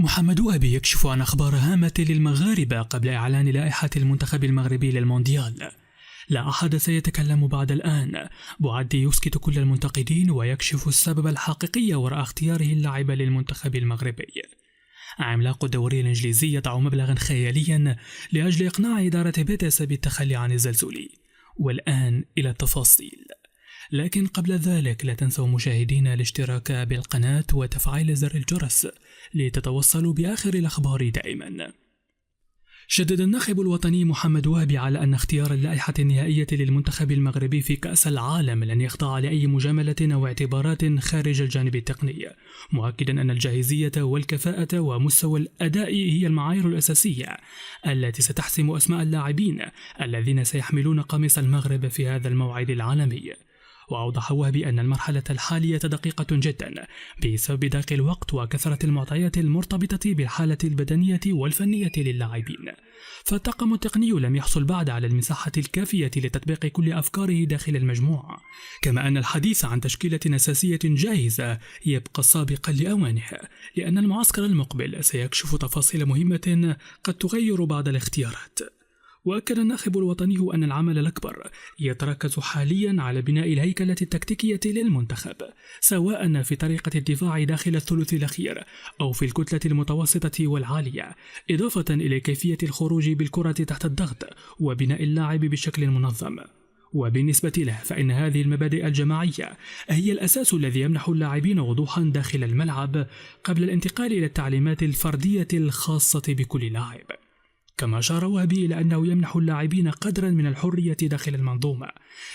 محمد وهبي يكشف عن أخبار هامة للمغاربة قبل إعلان لائحة المنتخب المغربي للمونديال. لا أحد سيتكلم بعد الآن. بوعدي يسكت كل المنتقدين ويكشف السبب الحقيقي وراء اختياره اللاعب للمنتخب المغربي. عملاق الدوري الإنجليزي يضع مبلغا خياليا لأجل إقناع إدارة بيتس بالتخلي عن الزلزولي. والآن إلى التفاصيل. لكن قبل ذلك لا تنسوا مشاهدين الاشتراك بالقناة وتفعيل زر الجرس لتتوصلوا بآخر الأخبار دائما. شدد الناخب الوطني محمد وهبي على أن اختيار اللائحة النهائية للمنتخب المغربي في كأس العالم لن يخضع لأي مجاملة أو اعتبارات خارج الجانب التقني، مؤكدا أن الجاهزية والكفاءة ومستوى الأداء هي المعايير الأساسية التي ستحسم أسماء اللاعبين الذين سيحملون قميص المغرب في هذا الموعد العالمي. وأوضح وهبي أن المرحلة الحالية دقيقة جدا بسبب ضيق الوقت وكثرة المعطيات المرتبطة بالحالة البدنية والفنية للاعبين، فالطاقم التقني لم يحصل بعد على المساحة الكافية لتطبيق كل أفكاره داخل المجموعة، كما أن الحديث عن تشكيلة أساسية جاهزة يبقى سابقا لأوانه، لأن المعسكر المقبل سيكشف تفاصيل مهمة قد تغير بعض الاختيارات. وأكد الناخب الوطني أن العمل الأكبر يتركز حاليا على بناء الهيكلة التكتيكية للمنتخب، سواء في طريقة الدفاع داخل الثلث الأخير أو في الكتلة المتوسطة والعالية، إضافة إلى كيفية الخروج بالكرة تحت الضغط وبناء اللاعب بشكل منظم. وبالنسبة له فإن هذه المبادئ الجماعية هي الأساس الذي يمنح اللاعبين وضوحا داخل الملعب قبل الانتقال إلى التعليمات الفردية الخاصة بكل لاعب. كما أشار وهبي إلى أنه يمنح اللاعبين قدرا من الحرية داخل المنظومة،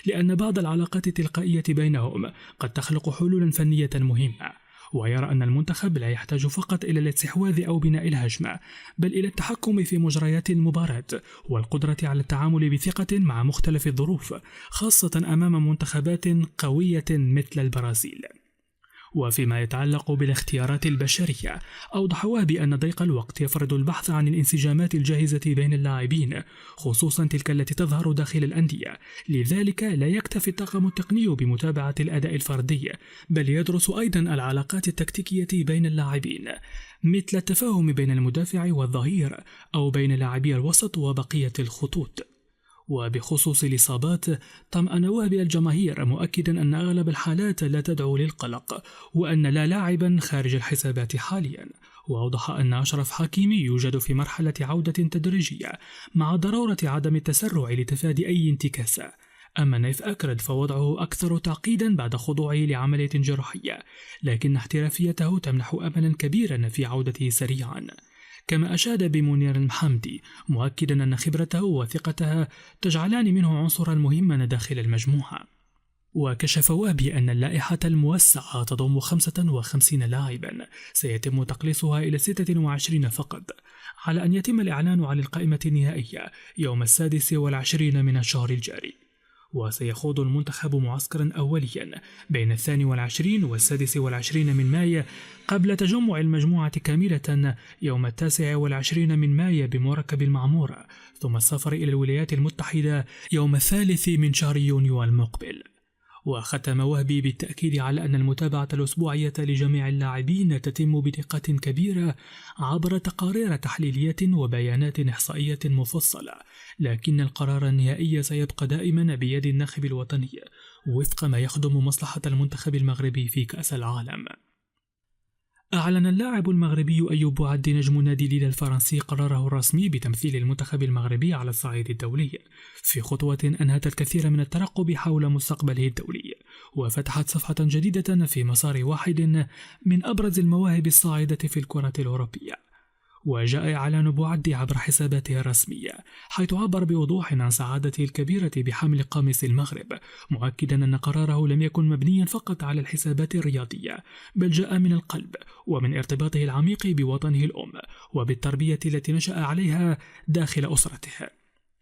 لأن بعض العلاقات التلقائية بينهم قد تخلق حلولا فنية مهمة، ويرى أن المنتخب لا يحتاج فقط إلى الاستحواذ أو بناء الهجمة، بل إلى التحكم في مجريات المباراة والقدرة على التعامل بثقة مع مختلف الظروف، خاصة أمام منتخبات قوية مثل البرازيل. وفيما يتعلق بالاختيارات البشرية، أوضح وهبي أن ضيق الوقت يفرض البحث عن الانسجامات الجاهزة بين اللاعبين، خصوصا تلك التي تظهر داخل الأندية، لذلك لا يكتفي الطاقم التقني بمتابعة الأداء الفردي، بل يدرس أيضا العلاقات التكتيكية بين اللاعبين، مثل التفاهم بين المدافع والظهير أو بين لاعبي الوسط وبقية الخطوط. وبخصوص الإصابات، طمأن وهبي الجماهير مؤكدا أن أغلب الحالات لا تدعو للقلق، وأن لا لاعبا خارج الحسابات حاليا. وأوضح أن أشرف حكيمي يوجد في مرحلة عودة تدريجية مع ضرورة عدم التسرع لتفادي أي انتكاسة. أما نايف أكرد فوضعه أكثر تعقيدا بعد خضوعه لعملية جراحية، لكن احترافيته تمنح أملا كبيرا في عودته سريعا. كما أشاد بمنير المحمدي مؤكدا أن خبرته وثقتها تجعلان منه عنصرا مهما داخل المجموعة. وكشف وهبي أن اللائحة الموسعة تضم 55 لاعبا سيتم تقليصها إلى 26 فقط، على أن يتم الإعلان عن القائمة النهائية يوم 26 من الشهر الجاري. وسيخوض المنتخب معسكرا أوليا بين 22 و26 من مايو، قبل تجمع المجموعة كاملة يوم 29 من مايو بمركب المعمورة، ثم السفر إلى الولايات المتحدة يوم 3 من شهر يونيو المقبل. وختم وهبي بالتأكيد على أن المتابعة الأسبوعية لجميع اللاعبين تتم بدقة كبيرة عبر تقارير تحليلية وبيانات إحصائية مفصلة، لكن القرار النهائي سيبقى دائما بيد الناخب الوطني وفق ما يخدم مصلحة المنتخب المغربي في كأس العالم. أعلن اللاعب المغربي أيوب بوعدي نجم نادي ليل الفرنسي قراره الرسمي بتمثيل المنتخب المغربي على الصعيد الدولي، في خطوة أنهت الكثير من الترقب حول مستقبله الدولي، وفتحت صفحة جديدة في مسار واحد من أبرز المواهب الصاعدة في الكرة الأوروبية. وجاء إعلان بوعدي عبر حساباته الرسمية، حيث عبر بوضوح عن سعادته الكبيرة بحمل قميص المغرب، مؤكدا أن قراره لم يكن مبنيا فقط على الحسابات الرياضية، بل جاء من القلب ومن ارتباطه العميق بوطنه الأم وبالتربية التي نشأ عليها داخل أسرته،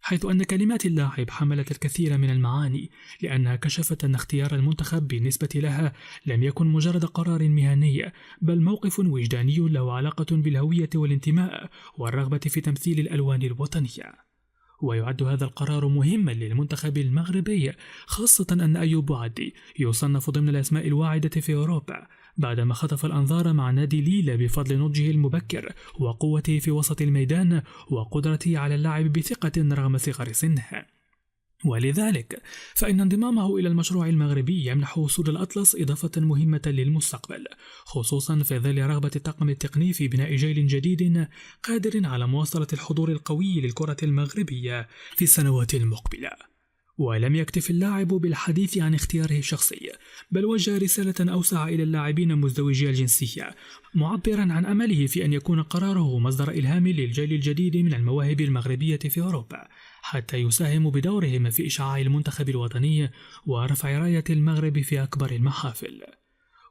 حيث أن كلمات اللاعب حملت الكثير من المعاني، لأنها كشفت أن اختيار المنتخب بالنسبة لها لم يكن مجرد قرار مهني، بل موقف وجداني له علاقة بالهوية والانتماء والرغبة في تمثيل الألوان الوطنية. ويعد هذا القرار مهما للمنتخب المغربي، خاصة أن أيوب بوعدي يصنف ضمن الأسماء الواعدة في أوروبا، بعدما خطف الأنظار مع نادي ليل بفضل نضجه المبكر وقوته في وسط الميدان وقدرته على اللعب بثقة رغم صغر سنه. ولذلك فإن انضمامه إلى المشروع المغربي يمنح وصول الأطلس إضافة مهمة للمستقبل، خصوصا في ظل رغبة الطاقم التقني في بناء جيل جديد قادر على مواصلة الحضور القوي للكرة المغربية في السنوات المقبلة. ولم يكتف اللاعب بالحديث عن اختياره الشخصي، بل وجه رسالة أوسع إلى اللاعبين مزدوجي الجنسية، معبرا عن أمله في أن يكون قراره مصدر إلهام للجيل الجديد من المواهب المغربية في أوروبا، حتى يساهم بدورهم في إشعاع المنتخب الوطني ورفع راية المغرب في أكبر المحافل.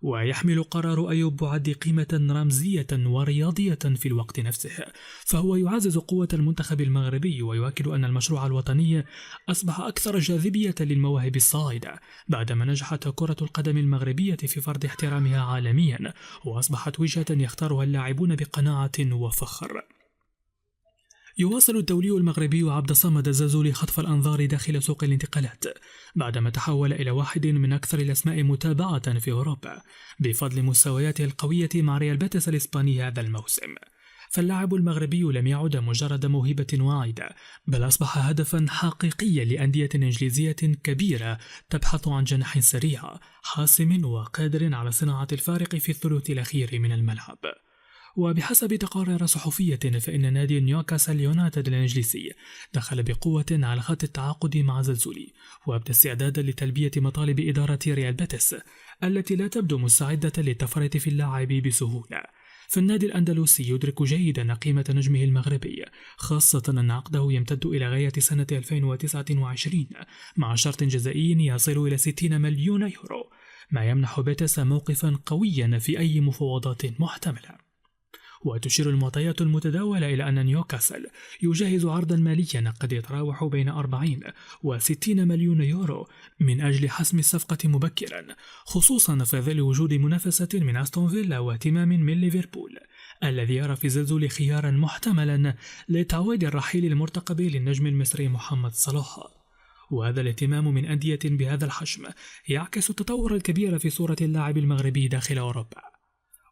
ويحمل قرار أيوب بوعدي قيمة رمزية ورياضية في الوقت نفسه، فهو يعزز قوة المنتخب المغربي ويؤكد أن المشروع الوطني أصبح أكثر جاذبية للمواهب الصاعدة بعدما نجحت كرة القدم المغربية في فرض احترامها عالميا، وأصبحت وجهة يختارها اللاعبون بقناعة وفخر. يواصل الدولي المغربي عبد الصمد الزازولي خطف الأنظار داخل سوق الانتقالات بعدما تحول إلى واحد من أكثر الأسماء متابعة في أوروبا بفضل مستوياته القوية مع ريال بيتيس الإسباني هذا الموسم. فاللاعب المغربي لم يعد مجرد موهبة واعدة، بل أصبح هدفا حقيقيا لأندية إنجليزية كبيرة تبحث عن جناح سريع حاسم وقادر على صناعة الفارق في الثلث الأخير من الملعب. وبحسب تقارير صحفية فإن نادي نيوكاسل يونايتد الإنجليزي دخل بقوة على خط التعاقد مع زلزولي، وأبدى استعدادا لتلبية مطالب إدارة ريال بيتيس التي لا تبدو مستعدة للتفريط في اللاعب بسهولة. فالنادي الأندلسي يدرك جيدا قيمة نجمه المغربي، خاصة أن عقده يمتد إلى غاية سنة 2029 مع شرط جزائي يصل إلى 60 مليون يورو، ما يمنح بيتيس موقفا قويا في أي مفاوضات محتملة. وتشير المعطيات المتداولة إلى أن نيوكاسل يجهز عرضا ماليا قد يتراوح بين 40 و60 مليون يورو من أجل حسم الصفقة مبكرا، خصوصا في ظل وجود منافسة من أستون فيلا واهتمام من ليفربول الذي يرى في زلزول خيارا محتملا لتعويض الرحيل المرتقب للنجم المصري محمد صلاح. وهذا الاهتمام من أندية بهذا الحجم يعكس التطور الكبير في صورة اللاعب المغربي داخل أوروبا.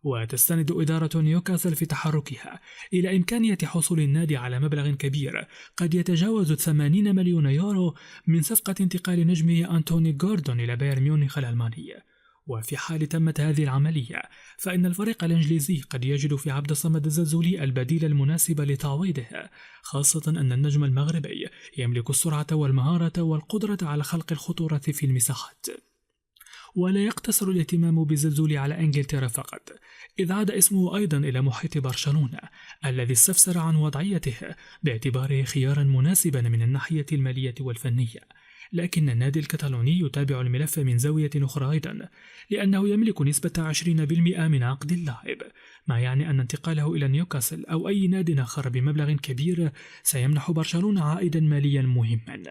وتستند إدارة نيوكاسل في تحركها إلى إمكانية حصول النادي على مبلغ كبير قد يتجاوز 80 مليون يورو من صفقة انتقال نجمه أنتوني غوردون إلى بايرن ميونخ الألمانية. وفي حال تمت هذه العملية فإن الفريق الإنجليزي قد يجد في عبد الصمد الزلزولي البديل المناسب لتعويضه، خاصة أن النجم المغربي يملك السرعة والمهارة والقدرة على خلق الخطورة في المساحات. ولا يقتصر الاهتمام بالزلزول على إنجلترا فقط، إذ عاد اسمه أيضا إلى محيط برشلونة الذي استفسر عن وضعيته باعتباره خيارا مناسبا من الناحية المالية والفنية. لكن النادي الكتالوني يتابع الملف من زاوية أخرى أيضا، لأنه يملك نسبة 20% من عقد اللاعب، ما يعني أن انتقاله إلى نيوكاسل أو أي نادي آخر بمبلغ كبير سيمنح برشلونة عائدا ماليا مهما.